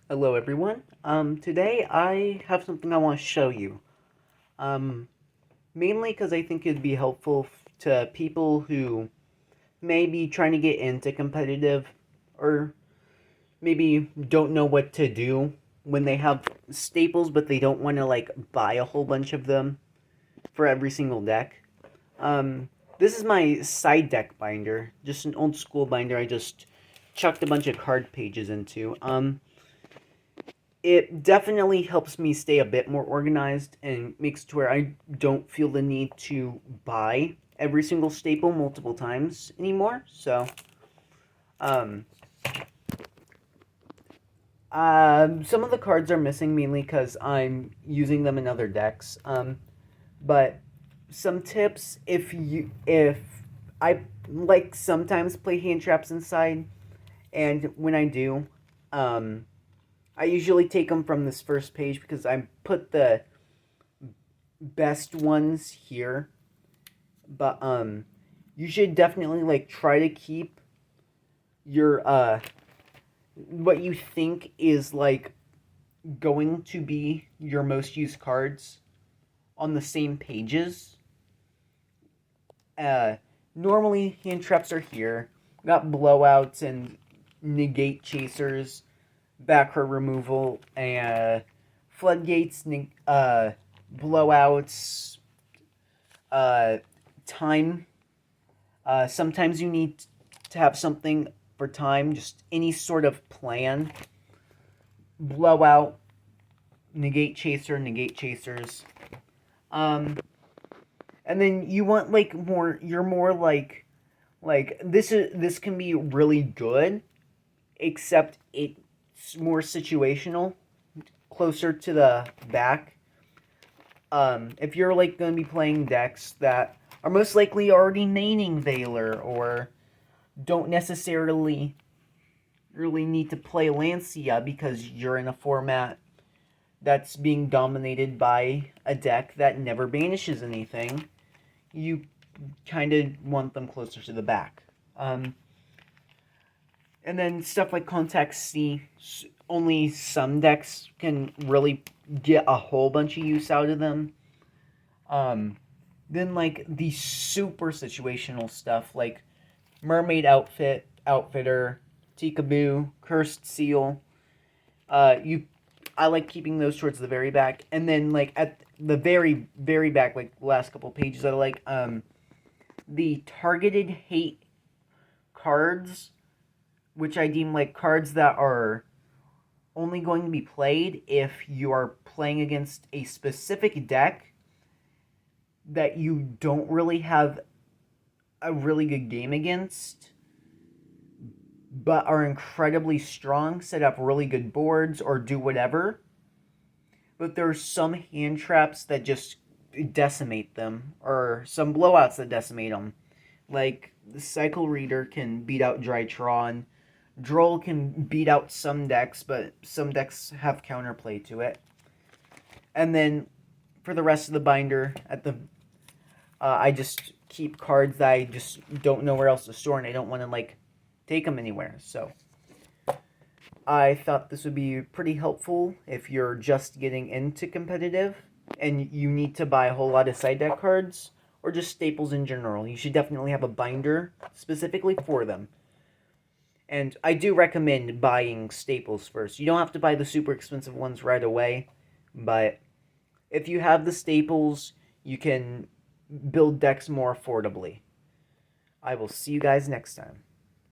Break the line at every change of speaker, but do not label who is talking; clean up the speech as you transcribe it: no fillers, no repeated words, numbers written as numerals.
Hello everyone. Today I have something I want to show you. Um, Mainly because I think it'd be helpful to people who may be trying to get into competitive or maybe don't know what to do when they have staples but they don't want to like buy a whole bunch of them for every single deck. Um, this is my side deck binder, just an old school binder I just chucked a bunch of card pages into. It definitely helps me stay a bit more organized and makes it to where I don't feel the need to buy every single staple multiple times anymore. So, um, some of the cards are missing mainly because I'm using them in other decks. But some tips if I like sometimes play hand traps inside, and when I do, um, I usually take them from this first page because I put the best ones here, but you should definitely like try to keep your what you think is like going to be your most used cards on the same pages. uh Normally hand traps are here. Got blowouts and negate chasers, back row removal, and floodgates, blowouts, uh time. Sometimes you need to have something for time, just any sort of plan. Blowout, negate chaser, negate chasers. Um, and then you want like more. You're more like this can be really good, except it's more situational, closer to the back. If you're like going to be playing decks that are most likely already maining Valor or don't necessarily really need to play Lancia because you're in a format that's being dominated by a deck that never banishes anything, you kind of want them closer to the back. And then stuff like Contact C, only some decks can really get a whole bunch of use out of them. Um, then like the super situational stuff like Mermaid Outfitter, Tikaboo, Cursed Seal. You I like keeping those towards the very back, and then like at the very back, like last couple pages, I like the targeted hate cards, which I deem like cards that are only going to be played if you are playing against a specific deck that you don't really have a really good game against, but are incredibly strong, set up really good boards, or do whatever. But there's some hand traps that just decimate them, or some blowouts that decimate them. Like the Cycle Reader can beat out Drytron. Droll can beat out some decks, but some decks have counterplay to it. And then for the rest of the binder, I just keep cards that I just don't know where else to store, and I don't want to like take them anywhere. So I thought this would be pretty helpful if you're just getting into competitive and you need to buy a whole lot of side deck cards or just staples in general. You should definitely have a binder specifically for them. And I do recommend buying staples first. You don't have to buy the super expensive ones right away, but if you have the staples, you can build decks more affordably. I will see you guys next time.